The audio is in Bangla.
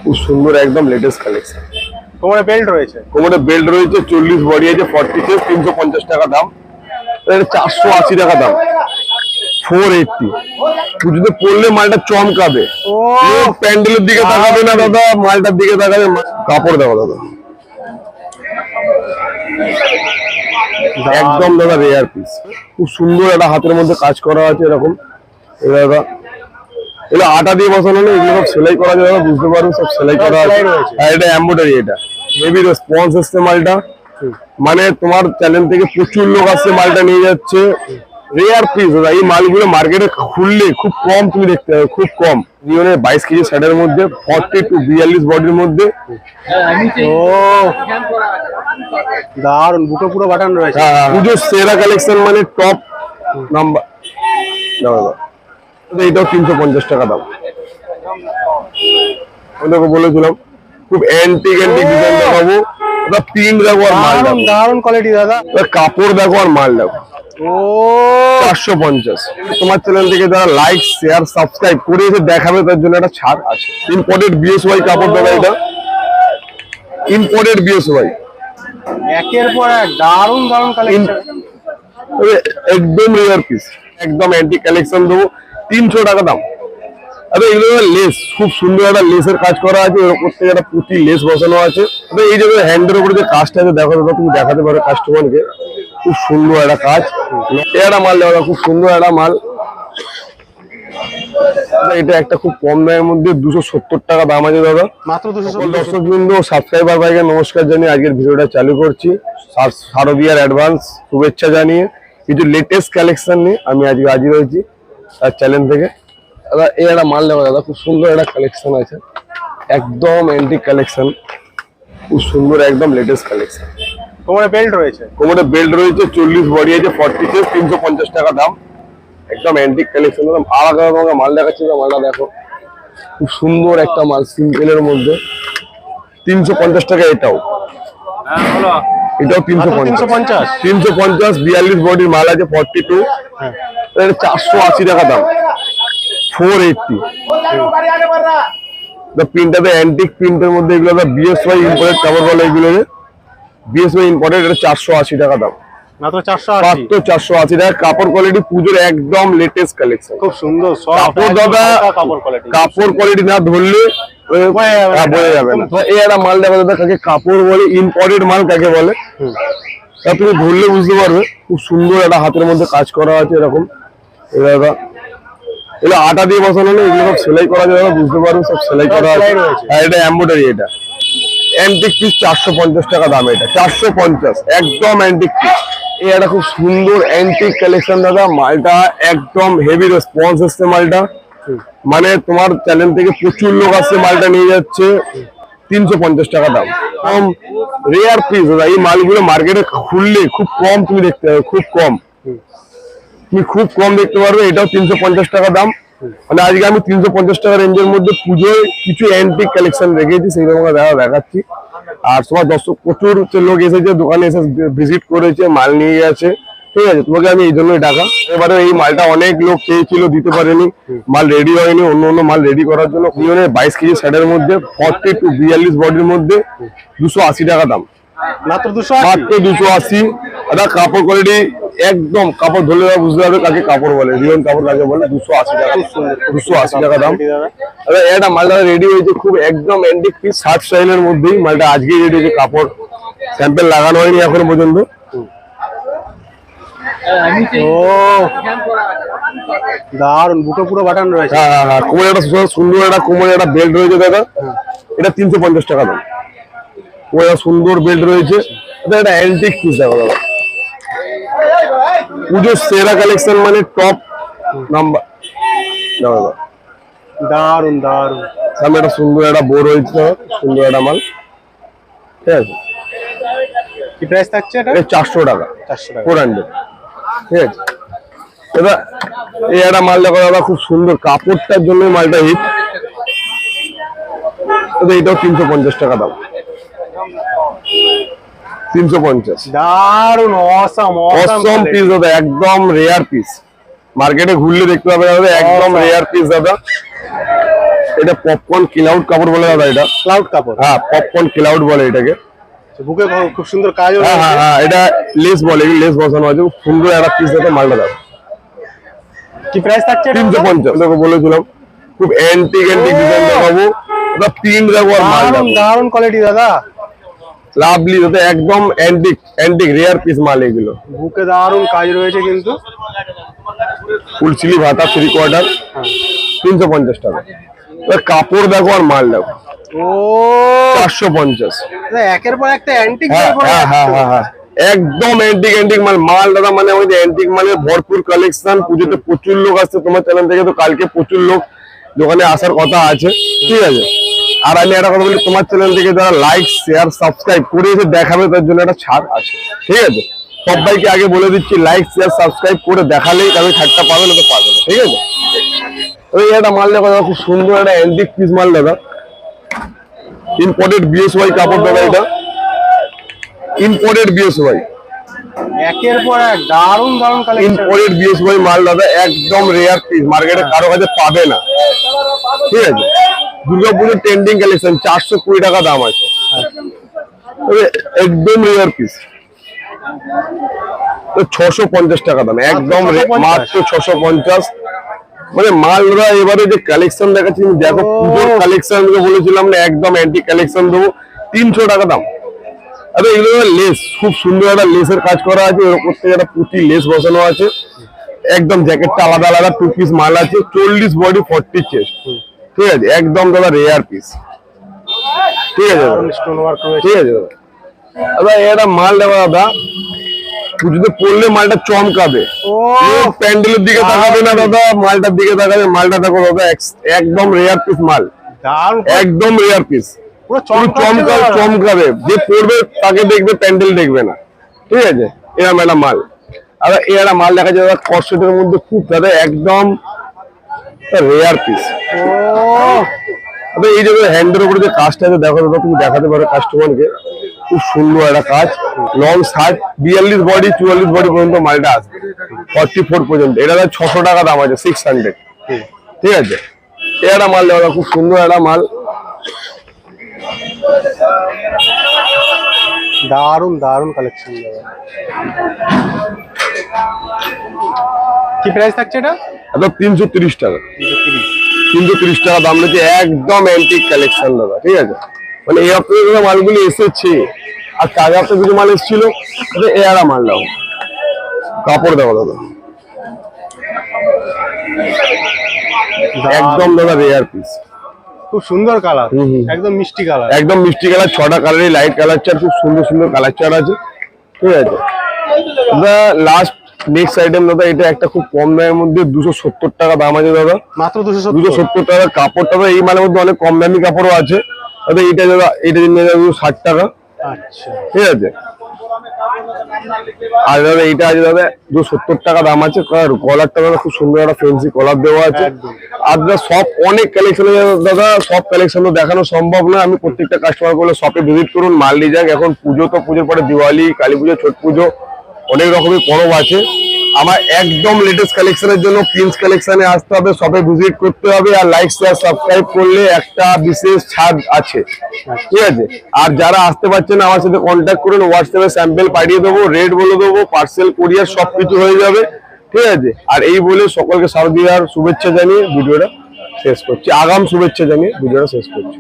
খুব সুন্দর একদম লেটেস্ট কালেকশন। কোমরে বেল্ট রয়েছে, কোমরে বেল্ট রয়েছে, 40 বডি আছে, 40 পিস, 350 টাকা দাম। এটা 480 টাকা দাম, 480। পুজোতে পড়লে মালটা চমকাবে। প্যান্ডেলের দিকে তাকাবে না দাদা, মালটার দিকে তাকাবে। কাপড় দেখো দাদা, একদম দাদা রেয়ার পিস। খুব সুন্দর একটা হাতের মধ্যে কাজ করা আছে এরকম। এটা দাদা এগুলো আটা দিয়ে বসানো নেই, এগুলো সব সেলাই করা যাবে, বুঝতে পারবে সব সেলাই করা আছে। আর এটা এমব্রয়ডারি, এটা হেভি রেসপন্স আসছে মালটা। মানে তোমার চ্যানেল থেকে প্রচুর লোক আসছে, মালটা নিয়ে যাচ্ছে। রেয়ার পিস দাদা, এই মালগুলো মার্কেটে খুললে খুব কম তুমি দেখতে পাবে, খুব কম। নিয়নের 22 কেজি শার্টের মধ্যে 40 টু 42 বডির মধ্যে। দারুন, বুকে পুরো বাটন রয়েছে। পুজোর সেরা কালেকশন, মানে টপ নাম্বার দাদা। এটাও 350 টাকা দাম। ওদেরকে বলেছিলাম খুব অ্যান্টিক ডিজাইন দেখাবো। ওটা প্রিন্ট দেখো আর মাল দেখো, দারুন কোয়ালিটি দাদা। কাপড় দেখো আর মাল দেখো। 450। তোমার চ্যানেল থেকে যারা লাইক শেয়ার সাবস্ক্রাইব করে এসে দেখাবে তার জন্য একটা ছাড় আছে। ইম্পোর্টেড বিএসওয়াই কাপড় দাদা, এটা ইম্পোর্টেড বিএসওয়াই। একের পর এক দারুন দারুন কালেকশন, একদম রেয়ার পিস, একদম অ্যান্টিক কালেকশন দেবো। 300 টাকা দাম। আরে এগুলো লেস, খুব সুন্দর একটা লেসের কাজ করা আছে, ওর উপর থেকে একটা পুঁতি লেস বসানো আছে। এই যে হ্যান্ডের উপরে যে কাজটা আছে দেখো দাদা, তুমি দেখাতে পারো কাস্টমারকে। খুব সুন্দর একটা কাজ, একটা মাল দেওয়া, খুব সুন্দর একটা মাল। এটা একটা খুব কম দামের মধ্যে 270 টাকা দাম আছে দাদা, মাত্র 270। দর্শক বিন্দু সাবস্ক্রাইবার ভাইকে নমস্কার জানিয়ে আজকের ভিডিওটা চালু করছি। শারদীয়ার অ্যাডভান্স শুভেচ্ছা জানিয়ে কিছু লেটেস্ট কালেকশন নিয়ে আমি আজকে হাজির হয়েছি তার চ্যানেল থেকে। দাদা এই একটা মাল নেওয়া দাদা, খুব সুন্দর একটা কালেকশন আছে, একদম অ্যান্টিক কালেকশন, খুব সুন্দর একদম লেটেস্ট কালেকশন। কোমরে বেল্ট রয়েছে, কোমরে বেল্ট রয়েছে, 40 বডি আছে, 40 পিস, 350 টাকা দাম। একদম অ্যান্টিক কালেকশন। আলাদা তোমাকে মাল দেখাচ্ছি, মালটা দেখো, খুব সুন্দর একটা মাল সিম্পলের মধ্যে। 350 টাকা এটাও, এটাও 350। 350, 42 বডির মাল আছে, 42। এটা 480 টাকা দাম, 480। প্রিন্টটাতে অ্যান্টিক প্রিন্টের মধ্যে, এগুলো বিএসওয়াই ইম্পোর্টেড কাপড় বলে, এগুলো বিএসওয়াই ইম্পোর্টেড। এটা 480 টাকা দাম, মাত্র 480। 480 টাকা। কাপড় কোয়ালিটি পুজোর একদম লেটেস্ট কালেকশন, খুব সুন্দর কাপড় দাদা। কাপড় কোয়ালিটি না ধরলে বোঝা যাবে না। এই একটা মাল দেখা দাদা, কাকে কাপড় বলে, ইম্পোর্টেড মাল কাকে বলে, তা তুমি ধরলে বুঝতে পারবে। খুব সুন্দর একটা হাতের মধ্যে কাজ করা আছে এরকম। এটা দাদা এগুলো আটা দিয়ে বসানো নেই, এগুলো সব সেলাই করা যাবে, বুঝতে পারবে সব সেলাই করা আছে। আর এটা এমব্রয়ডারি, এটা অ্যান্টিক পিস, 450 টাকা দাম। এটা 450, একদম অ্যান্টিক পিস। এই একটা খুব সুন্দর অ্যান্টিক কালেকশন দাদা, মালটা একদম হেভি রেসপন্স আসছে মালটা। মানে তোমার চ্যানেল থেকে প্রচুর লোক আসছে, মালটা নিয়ে যাচ্ছে। 350 টাকা দাম, কম রেয়ার পিস দাদা। এই মালগুলো মার্কেটে খুললে খুব কম তুমি দেখতে পাবে, খুব কম, তুমি খুব কম দেখতে পারবে। এটাও 350 টাকা দাম। মানে আজকে আমি 350 টাকা রেঞ্জের মধ্যে পুজোয় কিছু অ্যান্টিক কালেকশন রেখেছি, সেই রকম দেখাচ্ছি। আর তোমার দর্শক প্রচুর লোক এসেছে, দোকানে এসে ভিজিট করেছে, মাল নিয়ে গেছে, ঠিক আছে। তোমাকে আমি এই জন্যই ডাকা। এবারে এই মালটা অনেক লোক চেয়েছিল, দিতে পারেনি, মাল রেডি হয়নি। অন্য অন্য মাল রেডি করার জন্য নিয়নের 22 কেজি শার্টের মধ্যে 40 টু 42 বডির মধ্যে 280 টাকা দাম, মাত্র 280। দাদা কাপড় কোয়ালিটি একদম, কাপড় ধরলে বুঝতে পারবে কাকে কাপড় বলে, রিয়ন কাপড় কাকে বলে। 280 টাকা, 280 টাকা দাম। দাদা এটা মালটা রেডি হয়েছে, খুব একদম অ্যান্টিক পিস, 60 স্টাইলের মধ্যেই মালটা আজকেই রেডি হয়েছে। কাপড় স্যাম্পল লাগানো হয়নি এখনো পর্যন্ত। দারুন, বুকে পুরো বাটন রয়েছে। হ্যাঁ, কোমরে একটা সুন্দর একটা কোমরে একটা বেল্ট রয়েছে দাদা, এটা 350 টাকা দাম। কোমরে সুন্দর বেল্ট রয়েছে, এটা অ্যান্টিক পিস দেখো দাদা। পুজোর সেরা কালেকশন, মানে টপ নাম্বার দাদা। দারুন দারুন, সামনে একটা সুন্দর একটা বোর রয়েছে, সুন্দর একটা মাল, ঠিক আছে। কি প্রাইস থাকছে এটা? 400 টাকা, 400, ঠিক আছে। দাদা এই একটা মাল দেখো দাদা, খুব সুন্দর, কাপড়টার জন্য মালটা হিট। এটাও 350 টাকা দাম, 350। দারুন, অসাম পিস দাদা, একদম রেয়ার পিস। মার্কেটে ঘুরলে দেখতে পাবে দাদা, একদম রেয়ার পিস দাদা। এটা পপকর্ন ক্লাউড কাপড় বলে দাদা, এটা ক্লাউড কাপড়। হ্যাঁ পপকর্ন ক্লাউড বলে এটাকে। বুকে খুব সুন্দর কাজ। হ্যাঁ হ্যাঁ হ্যাঁ, এটা লেস বলে, লেস বসানো আছে, খুব সুন্দর একটা পিস দাদা। মালটা দাদা কি প্রাইস থাকছে? 350 তোকে বলেছিলাম, খুব অ্যান্টিক ডিজাইন দেখাবো। ওটা প্রিন্ট দেখো আর মাল দেখো, দারুন কোয়ালিটি দাদা, লাভলি দাদা, একদম অ্যান্টিক রেয়ার পিস মাল এগুলো। বুকে দারুন কাজ রয়েছে কিন্তু। ফুল স্লিভ হাতা 3/4, 350 টাকা। এবার কাপড় দেখো আর মাল দেখো, ও 450। একের পর একটা অ্যান্টিক। হ্যাঁ হ্যাঁ হ্যাঁ হ্যাঁ হ্যাঁ, একদম অ্যান্টিক মাল দাদা। মানে ওই অ্যান্টিক মালের ভরপুর কালেকশন। পুজোতে প্রচুর লোক আসছে তোমার চ্যানেল থেকে, তো কালকে প্রচুর লোক দোকানে আসার কথা আছে, ঠিক আছে। আর আমি একটা কথা বলি, তোমার চ্যানেল থেকে যারা লাইক শেয়ার সাবস্ক্রাইব করে এসে দেখাবে তার জন্য একটা ছাড় আছে, ঠিক আছে। সবাইকে আগে বলে দিচ্ছি, লাইক শেয়ার সাবস্ক্রাইব করে দেখালেই তবে ছাড়টা পাবে, না তো পাবে না, ঠিক আছে। ওই একটা মাল দেখো দাদা, খুব সুন্দর একটা অ্যান্টিক পিস মাল দাদা, ইম্পোর্টেড বিএসওয়াই কাপড় দাদা, এটা ইম্পোর্টেড বিএসওয়াই, একের পর এক দারুন কালেকশন। ইম্পোর্টেড বিএসওয়াই মাল দাদা, একদম রেয়ার পিস, মার্কেটে কারো কাছে পাবে না, ঠিক আছে। দুর্গাপুরের ট্রেন্ডিং কালেকশন, 420 টাকা দাম আছে, একদম রেয়ার পিস। 650 টাকা দাম, একদম মাত্র 650। মানে মাল দাদা এবারে যে কালেকশন দেখাচ্ছি দেখো, পুজোর কালেকশন বলেছিলাম না, একদম অ্যান্টিক কালেকশন দেবো, 300 টাকা দাম। আরে এগুলো লেস, খুব সুন্দর একটা লেসের কাজ করা আছে, ওর উপর থেকে একটা পুঁতি লেস বসানো আছে, একদম জ্যাকেটটা আলাদা আলাদা 2 পিস মাল আছে, 40 বডি 40 চেস্ট, ঠিক আছে। একদম দাদা রেয়ার পিস, ঠিক আছে দাদা, স্টোন ওয়ার্ক রয়েছে, ঠিক আছে দাদা। দাদা এটা মাল দেওয়া দাদা, পুজোতে পড়লে মালটা চমকাবে। ও প্যান্ডেলের দিকে তাকাবে না দাদা, মালটার দিকে তাকাবে। মালটা দেখো দাদা, একদম রেয়ার পিস মাল, দারুন একদম রেয়ার পিস, পুরো চমকাবে। যে পড়বে তাকে দেখবে, প্যান্ডেল দেখবে না, ঠিক আছে। এরকম একটা মাল। আর এরা মাল দেখা যায় দাদা, কর্সেটের মধ্যে খুব দাদা একদম রেয়ার পিস। এই যে হ্যান্ডের উপরে যে কাজটা আছে দেখো দাদা, তুমি দেখাতে পারো কাস্টমারকে, খুব সুন্দর একটা কাজ। লং শার্ট, 42 বডি 44 বডি পর্যন্ত মালটা আছে, 44 পর্যন্ত। এটা 600 টাকা দাম আছে, 600, ঠিক আছে। এটা মাল দেওয়া খুব সুন্দর একটা মাল, দারুন কালেকশন। কি প্রাইস থাকছে এটা? 330 টাকা, 330 টাকা দাম রয়েছে, একদম অ্যান্টিক কালেকশন দাদা, ঠিক আছে। মানে এই হপ্তাহে মালগুলি এসেছে, আর কাজ হপ্তাহে কিছু মাল এসেছিল, এরা মাল দাও। কাপড় দেখো দাদা, একদম দাদা রেয়ার পিস, খুব সুন্দর কালার, একদম মিষ্টি কালার, একদম মিষ্টি কালার। 6টা কালারই লাইট কালার চার, খুব সুন্দর সুন্দর কালার চার আছে, ঠিক আছে দাদা। লাস্ট নেক্সট আইটেম দাদা, এটা একটা খুব কম দামের মধ্যে 270 টাকা দাম আছে দাদা, মাত্র 270 টাকা। কাপড়টা এই মালের মধ্যে অনেক কম দামি কাপড়ও আছে দাদা। এটা দাদা, এটা নিয়ে যাবে 60 টাকা, আচ্ছা, ঠিক আছে। আর দাদা এইটা আছে দাদা, 270 টাকা দাম আছে। কলারটা দাদা খুব সুন্দর একটা ফেন্সি কলার দেওয়া আছে। আর দাদা সব অনেক কালেকশন দাদা, সব কালেকশন তো দেখানো সম্ভব না। আমি প্রত্যেকটা কাস্টমার বলে শপে ভিজিট করুন, মাল নিয়ে যাক। এখন পুজো, তো পুজোর পরে দিওয়ালি, কালী পুজো, ছট পুজো, অনেক রকমের পরব আছে। আমার একদম লেটেস্ট কালেকশনের জন্য প্রিন্স কালেকশনে আসতে হবে, শপে ভিজিট করতে হবে। আর লাইক শেয়ার সাবস্ক্রাইব করলে একটা বিশেষ ছাড় আছে, ঠিক আছে। আর যারা আসতে পারছেন আমার সাথে কন্ট্যাক্ট করুন, হোয়াটসঅ্যাপে স্যাম্পল পাঠিয়ে দেবো, রেট বলে দেবো, পার্সেল কুরিয়ার সবকিছু হয়ে যাবে, ঠিক আছে। আর এই বলে সকলকে শারদীয়ার শুভেচ্ছা জানিয়ে ভিডিওটা শেষ করছি, আগাম শুভেচ্ছা জানিয়ে ভিডিওটা শেষ করছি।